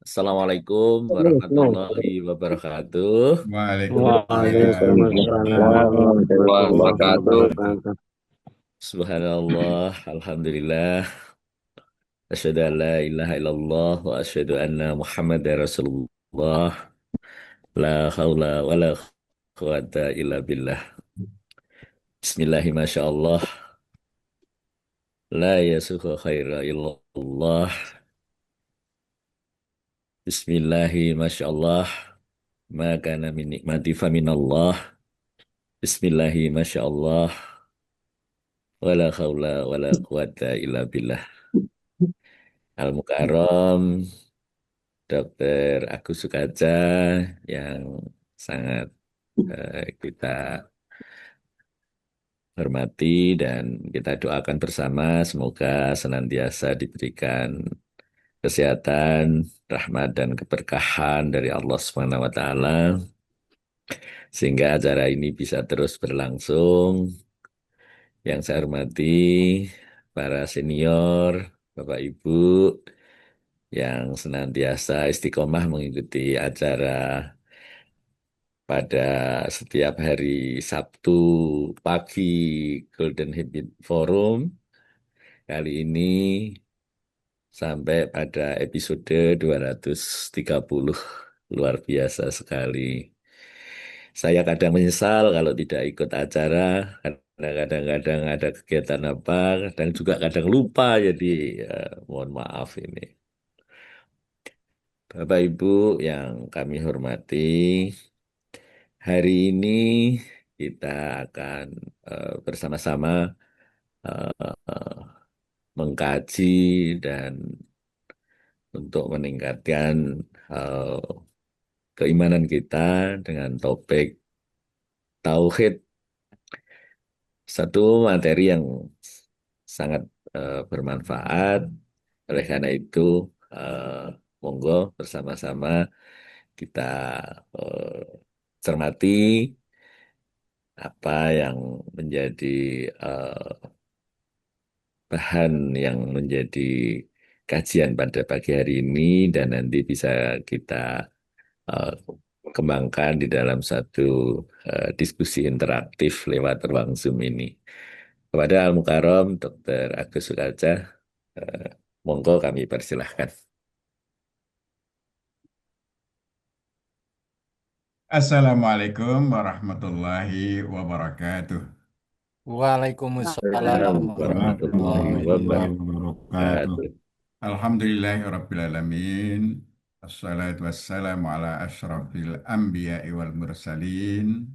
Assalamualaikum warahmatullahi wabarakatuh. Waalaikumsalam Warahmatullahi warahmatullahi wabarakatuh. wabarakatuh. Subhanallah, alhamdulillah. Asyhadu an la ilaha illallah wa asyhadu anna Muhammadar Rasulullah. La haula wa la quwata illa billah. Bismillahi masyaallah. La yasuhu khaira illallah. Bismillahi masyaallah. Ma kana min nikmati faminallah. Bismillahi masyaallah. Wa la haula wa la quwata illa billah. Al-Mukarram, Dr. Agus Sukaja yang sangat kita hormati dan kita doakan bersama semoga senantiasa diberikan kesehatan, rahmat dan keberkahan dari Allah Subhanahu wa taala sehingga acara ini bisa terus berlangsung. Yang saya hormati para senior, Bapak Ibu yang senantiasa istiqomah mengikuti acara pada setiap hari Sabtu pagi Golden Habit Forum. Kali ini sampai pada episode 230. Luar biasa sekali. Saya kadang menyesal kalau tidak ikut acara, karena kadang-kadang ada kegiatan apa, kadang juga kadang lupa, jadi mohon maaf ini. Bapak Ibu yang kami hormati, hari ini kita akan bersama-sama mengkaji dan untuk meningkatkan eh, keimanan kita dengan topik tauhid, satu materi yang sangat bermanfaat. Oleh karena itu, eh, monggo bersama-sama kita eh, cermati apa yang menjadi eh, bahan yang menjadi kajian pada pagi hari ini dan nanti bisa kita eh, kembangkan di dalam satu diskusi interaktif lewat ruang Zoom ini. Kepada Al Mukarram Dr. Agus Sukaja, eh, monggo kami persilahkan. Assalamualaikum warahmatullahi wabarakatuh. Waalaikumsalam Assalamualaikum warahmatullahi warahmatullahi Warahmatullahi wabarakatuh. wabarakatuh. wabarakatuh. Alhamdulillahirrabbilalamin. Assalatu wassalamu ala ashrafil anbiya'i wal mursalin.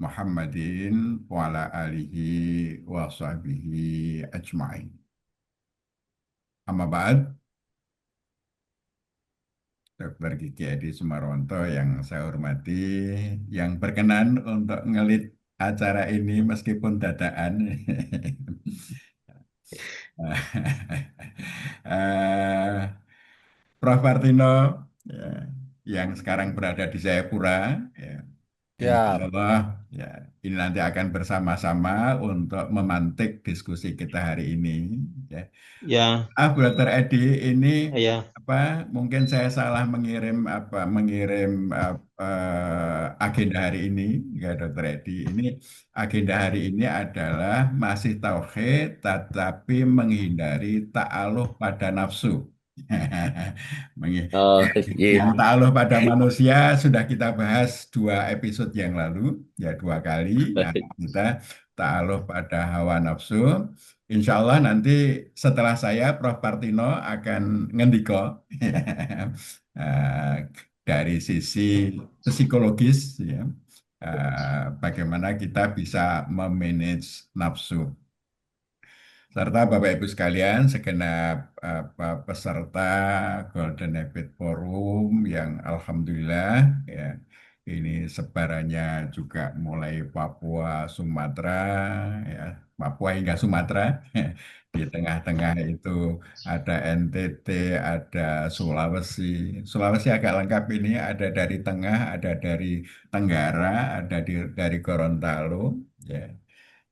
Muhammadin wa ala alihi wa sahbihi ajma'in. Amma ba'd, Dr. Kiki Edi Sumarwanto yang saya hormati, yang berkenan untuk ngelit acara ini meskipun dadaan. Eh, Prof. Martino, ya, yang sekarang berada di Jayapura, ya, Insya Ya, Allah, ya, ini nanti akan bersama-sama untuk memantik diskusi kita hari ini. Ya. ya, Dokter Edi, ini ya, apa? Mungkin saya salah mengirim agenda hari ini, ya Dokter Edi. Ini agenda hari ini adalah masih tauhid, tetapi menghindari ta'aluf pada nafsu. Oh, Yang iya. ta'aluf pada manusia sudah kita bahas 2 episode yang lalu, ya 2 kali. Nah, kita ta'aluf pada hawa nafsu. Insya Allah nanti setelah saya, Prof. Partino akan ngendiko eh, dari sisi psikologis, ya, bagaimana kita bisa memanage nafsu. Serta Bapak Ibu sekalian, segenap peserta Golden Habit Forum yang alhamdulillah, ya, ini sebarannya juga mulai Papua, Sumatera, ya, Papua hingga Sumatera. Di tengah-tengah itu ada NTT, ada Sulawesi. Sulawesi agak lengkap ini, ada dari tengah, ada dari Tenggara, ada dari Gorontalo. Ya.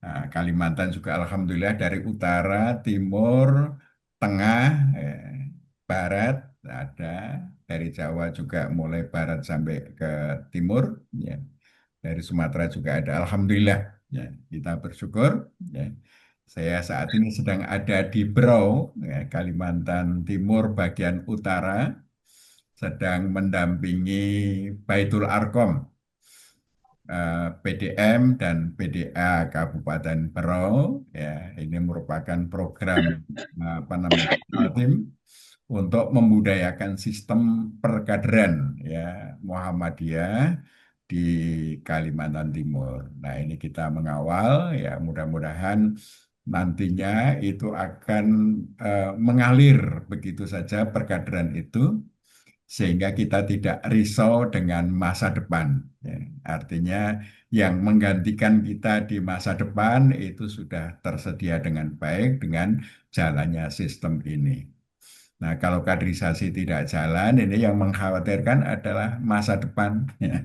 Nah, Kalimantan juga alhamdulillah dari utara, timur, tengah, barat ada dari Jawa juga mulai barat sampai ke timur, ya. Dari Sumatera juga ada. Alhamdulillah, ya, kita bersyukur. Ya. Saya saat ini sedang ada di Berau, ya, Kalimantan Timur bagian utara, sedang mendampingi Baitul Arkom, PDM dan PDA Kabupaten Berau. Ya, ini merupakan program apa namanya Kaltim untuk membudayakan sistem perkaderan, ya, Muhammadiyah di Kalimantan Timur. Nah, ini kita mengawal, ya, mudah-mudahan nantinya itu akan mengalir begitu saja perkaderan itu, sehingga kita tidak risau dengan masa depan. Ya. Artinya yang menggantikan kita di masa depan itu sudah tersedia dengan baik dengan jalannya sistem ini. Nah, kalau kaderisasi tidak jalan, ini yang mengkhawatirkan adalah masa depan. Ya.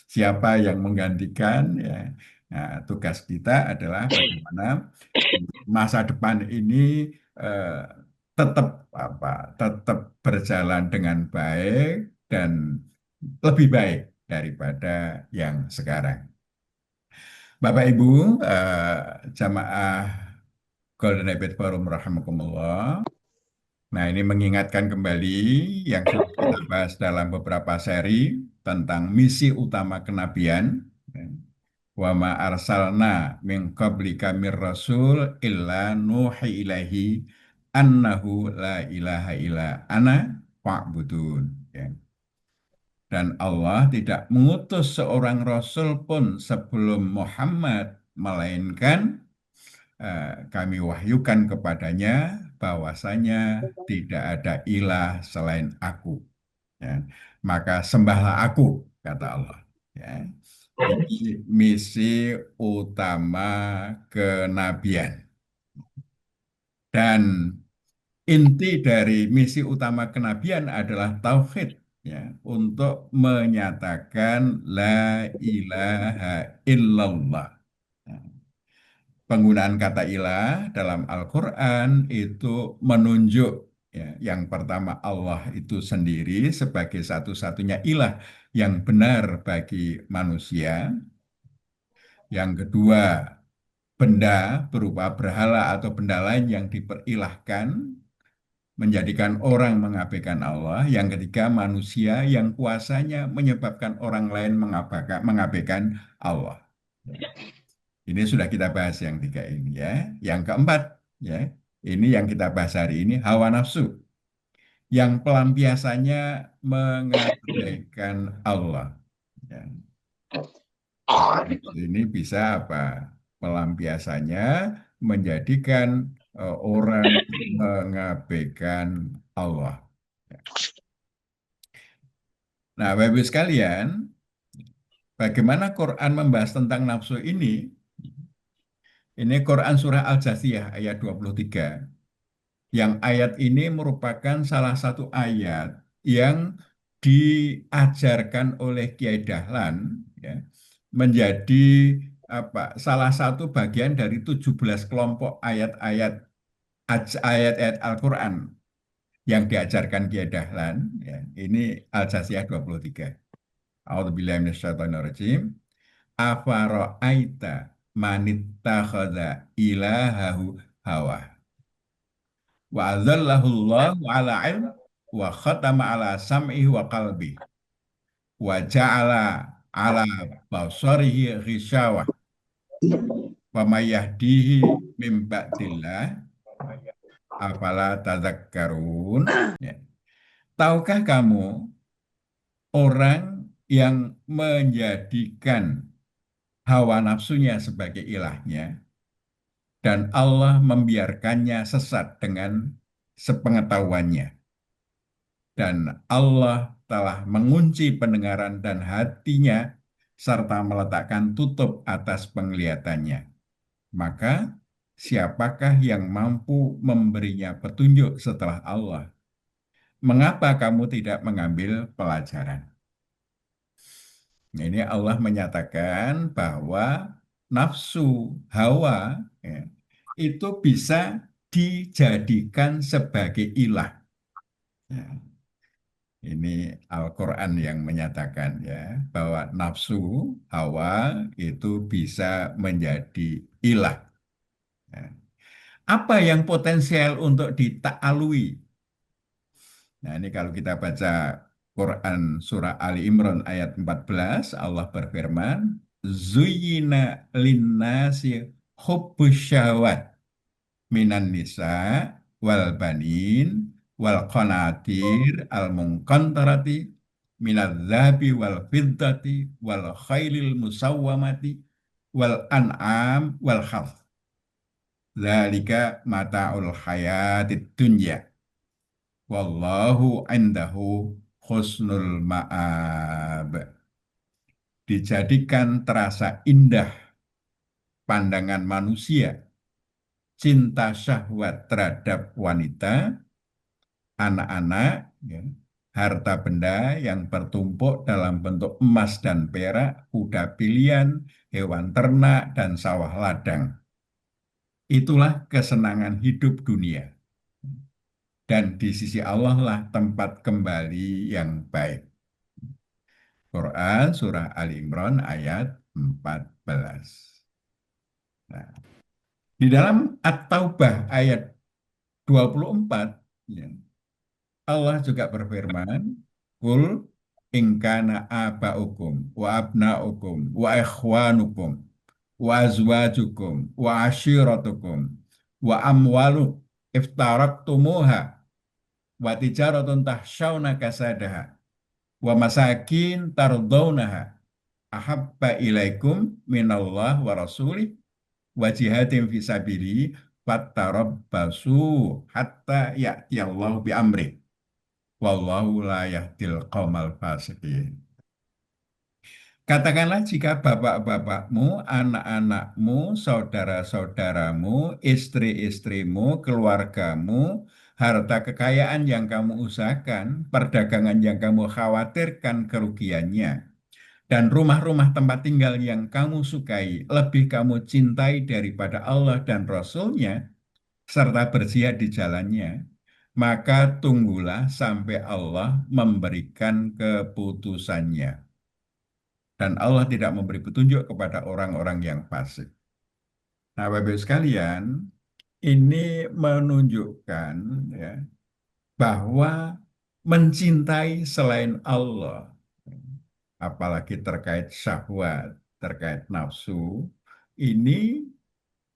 Siapa yang menggantikan? Ya. Nah, tugas kita adalah bagaimana masa depan ini eh, tetap tetap berjalan dengan baik dan lebih baik daripada yang sekarang. Bapak Ibu, jamaah Golden Habit Forum rahimakumullah. Nah, ini mengingatkan kembali yang sudah kita bahas dalam beberapa seri tentang misi utama kenabian. Wa ma arsalna min qablika mir rasul illa nuhi ilaihi annahu la ilaha illa ana fa'budun. Ya. Dan Allah tidak mengutus seorang rasul pun sebelum Muhammad, melainkan kami wahyukan kepadanya bahwasanya tidak ada ilah selain aku. Ya. Maka sembahlah aku, kata Allah. Ya. Ini misi utama kenabian. Dan inti dari misi utama kenabian adalah tauhid, ya, untuk menyatakan la ilaha illallah. Ya. Penggunaan kata ilah dalam Al-Quran itu menunjuk, ya, yang pertama Allah itu sendiri sebagai satu-satunya ilah yang benar bagi manusia. Yang kedua, benda berupa berhala atau benda lain yang diperilahkan menjadikan orang mengabaikan Allah. Yang ketiga, manusia yang kuasanya menyebabkan orang lain mengabaikan Allah. Ini sudah kita bahas yang tiga ini, ya. Yang keempat, ya, ini yang kita bahas hari ini, hawa nafsu yang pelampiasannya mengabaikan Allah. Ya. Ini bisa apa? Pelampiasannya menjadikan orang mengabaikan Allah. Ya. Nah, Bapak Ibu sekalian, bagaimana Quran membahas tentang nafsu ini? Ini Quran Surah Al-Jathiyah ayat 23. Yang ayat ini merupakan salah satu ayat yang diajarkan oleh Kiai Dahlan, ya, menjadi salah satu bagian dari 17 kelompok ayat-ayat Al-Quran yang diajarkan Kiai Dahlan. Ya. Ini Al-Jathiyah 23. A'udzubillahi minasyaitonirrajim. Afara'aita manittakhadha ilahahu hawa wa adzallahullahu ala ilm wa khatama ala sam'ihi wa qalbi wa ja'ala ala basarihi ghishawah wa may yahdihi min ba'dillah afala tadzakkarun. Ya. Tahukah kamu orang yang menjadikan hawa nafsunya sebagai ilahnya dan Allah membiarkannya sesat dengan sepengetahuannya, dan Allah telah mengunci pendengaran dan hatinya serta meletakkan tutup atas penglihatannya. Maka siapakah yang mampu memberinya petunjuk setelah Allah? Mengapa kamu tidak mengambil pelajaran? Ini Allah menyatakan bahwa nafsu, hawa, ya, itu bisa dijadikan sebagai ilah. Ya. Ini Al-Quran yang menyatakan ya bahwa nafsu hawa itu bisa menjadi ilah. Ya. Apa yang potensial untuk dita'alui? Nah, ini kalau kita baca Quran surah Ali Imran ayat 14, Allah berfirman, Zuyyina linnasi hubbus syahwat minan nisa wal banin wal qanatir al munqantarati minadz dzahabi wal fiddati wal khailil musawwamati wal an'am wal harth. Dzalika mata'ul hayatid dunya. Wallahu indahu husnul ma'ab. Dijadikan terasa indah pandangan manusia, cinta syahwat terhadap wanita, anak-anak, ya, harta benda yang bertumpuk dalam bentuk emas dan perak, kuda pilihan, hewan ternak, dan sawah ladang. Itulah kesenangan hidup dunia. Dan di sisi Allah lah tempat kembali yang baik. Quran Surah Ali Imran ayat 14. Nah, di dalam At-Taubah ayat 24, ya, Allah juga berfirman, Kul ingkana abaukum wa abnaukum wa ikhwanukum wa azwajukum wa ashiratukum wa amwalu iftaraktumuha wa tijaratun tahsyawna kasadaha wa masakin tardawnaha ahabba ilaikum minallah wa rasulih wa jihadin fisabilihi fattarabbasu hatta ya'tiyallahu bi amri. Wallahu la yahdil qaumal fasiqin. Katakanlah jika bapak-bapakmu, anak-anakmu, saudara-saudaramu, istri-istrimu, keluargamu, harta kekayaan yang kamu usahakan, perdagangan yang kamu khawatirkan kerugiannya, dan rumah-rumah tempat tinggal yang kamu sukai, lebih kamu cintai daripada Allah dan Rasul-Nya, serta berjihad di jalannya, maka tunggulah sampai Allah memberikan keputusannya. Dan Allah tidak memberi petunjuk kepada orang-orang yang fasik. Nah, Bapak Ibu sekalian, ini menunjukkan ya, bahwa mencintai selain Allah, apalagi terkait syahwat, terkait nafsu, ini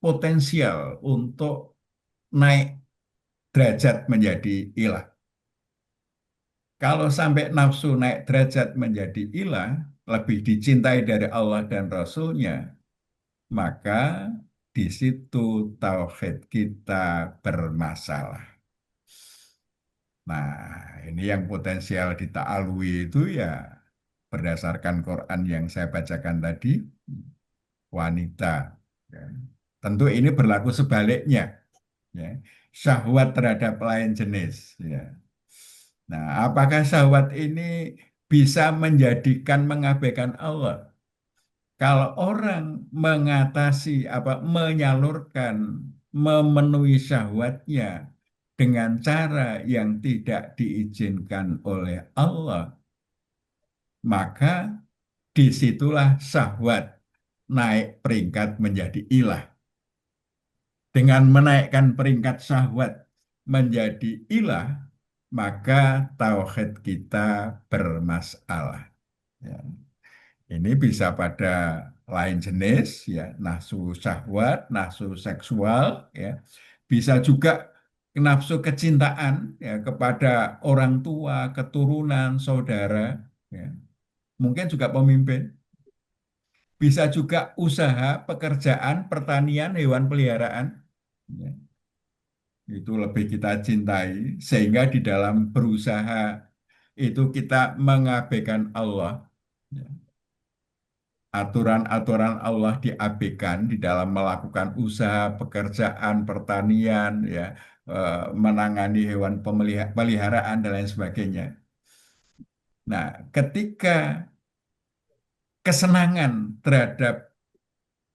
potensial untuk naik derajat menjadi ilah. Kalau sampai nafsu naik derajat menjadi ilah, lebih dicintai dari Allah dan Rasul-Nya, maka di situ tauhid kita bermasalah. Nah, ini yang potensial dita'alui itu ya berdasarkan Quran yang saya bacakan tadi, wanita. Ya. Tentu ini berlaku sebaliknya, ya. Syahwat terhadap lain jenis. Ya. Nah, apakah syahwat ini bisa menjadikan mengabaikan Allah? Kalau orang mengatasi menyalurkan, memenuhi syahwatnya dengan cara yang tidak diizinkan oleh Allah, maka disitulah syahwat naik peringkat menjadi ilah. Dengan menaikkan peringkat syahwat menjadi ilah, maka tauhid kita bermasalah. Ya. Ini bisa pada lain jenis, ya, nafsu syahwat, nafsu seksual, ya, bisa juga nafsu kecintaan, ya, kepada orang tua, keturunan, saudara, ya, mungkin juga pemimpin. Bisa juga usaha, pekerjaan, pertanian, hewan peliharaan, ya, itu lebih kita cintai, sehingga di dalam berusaha itu kita mengabaikan Allah. Ya. Aturan-aturan Allah diabaikan di dalam melakukan usaha, pekerjaan, pertanian, ya, menangani hewan peliharaan dan lain sebagainya. Nah, ketika kesenangan terhadap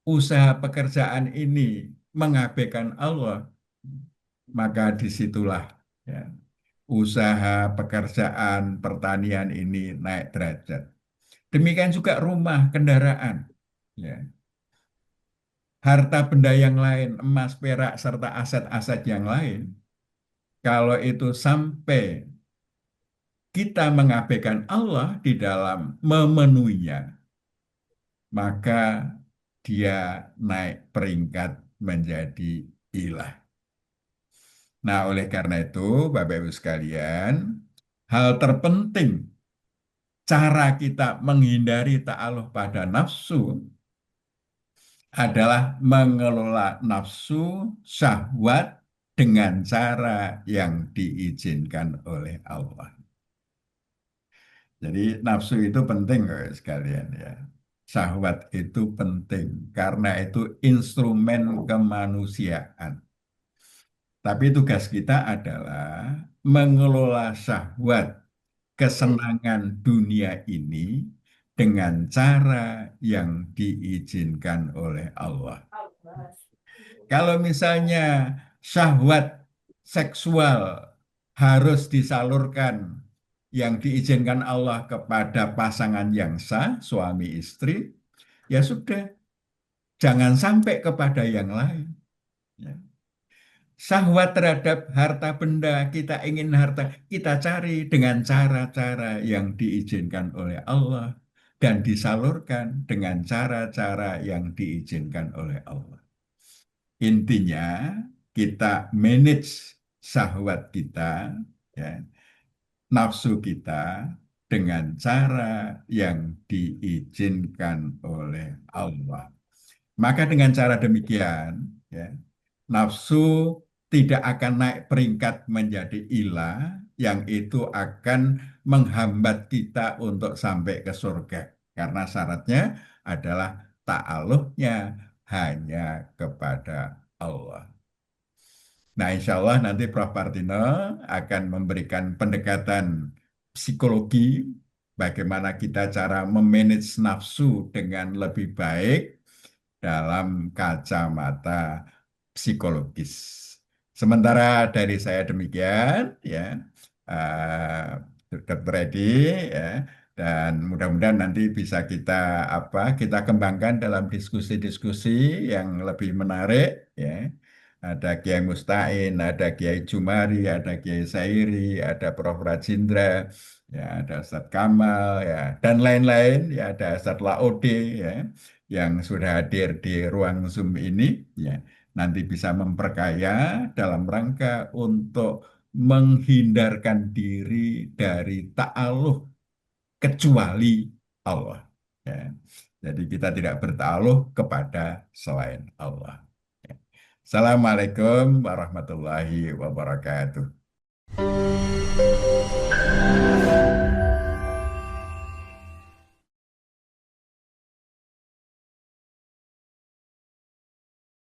usaha pekerjaan ini mengabaikan Allah, maka disitulah, ya, usaha, pekerjaan, pertanian ini naik derajat. Demikian juga rumah, kendaraan, ya. Harta benda yang lain, emas, perak, serta aset-aset yang lain, kalau itu sampai kita mengabaikan Allah di dalam memenuhinya, maka dia naik peringkat menjadi ilah. Nah, oleh karena itu, Bapak Ibu sekalian, hal terpenting cara kita menghindari ta'alluq pada nafsu adalah mengelola nafsu syahwat dengan cara yang diizinkan oleh Allah. Jadi nafsu itu penting sekalian ya. Syahwat itu penting karena itu instrumen kemanusiaan. Tapi tugas kita adalah mengelola syahwat kesenangan dunia ini dengan cara yang diizinkan oleh Allah. Kalau misalnya syahwat seksual harus disalurkan yang diizinkan Allah kepada pasangan yang sah, suami istri, ya sudah, jangan sampai kepada yang lain. Ya. Syahwat terhadap harta benda, kita ingin harta, kita cari dengan cara-cara yang diizinkan oleh Allah dan disalurkan dengan cara-cara yang diizinkan oleh Allah. Intinya kita manage syahwat kita, ya, nafsu kita dengan cara yang diizinkan oleh Allah. Maka dengan cara demikian, ya, nafsu tidak akan naik peringkat menjadi ilah, yang itu akan menghambat kita untuk sampai ke surga. Karena syaratnya adalah ta'alluqnya hanya kepada Allah. Nah, insya Allah nanti Prof. Partino akan memberikan pendekatan psikologi, bagaimana kita cara memanage nafsu dengan lebih baik dalam kacamata psikologis. Sementara dari saya demikian, ya, Dr. Edi, ya, dan mudah-mudahan nanti bisa kita kembangkan dalam diskusi-diskusi yang lebih menarik, ya. Ada Kiai Mustain, ada Kiai Jumari, ada Kiai Sairi, ada Prof. Rajindra, ya, ada Ustadz Kamal, ya, dan lain-lain, ya, ada Ustadz Laode, ya, yang sudah hadir di ruang Zoom ini, ya, nanti bisa memperkaya dalam rangka untuk menghindarkan diri dari ta'alluq kecuali Allah. Ya. Jadi kita tidak berta'alluq kepada selain Allah. Ya. Assalamualaikum warahmatullahi wabarakatuh.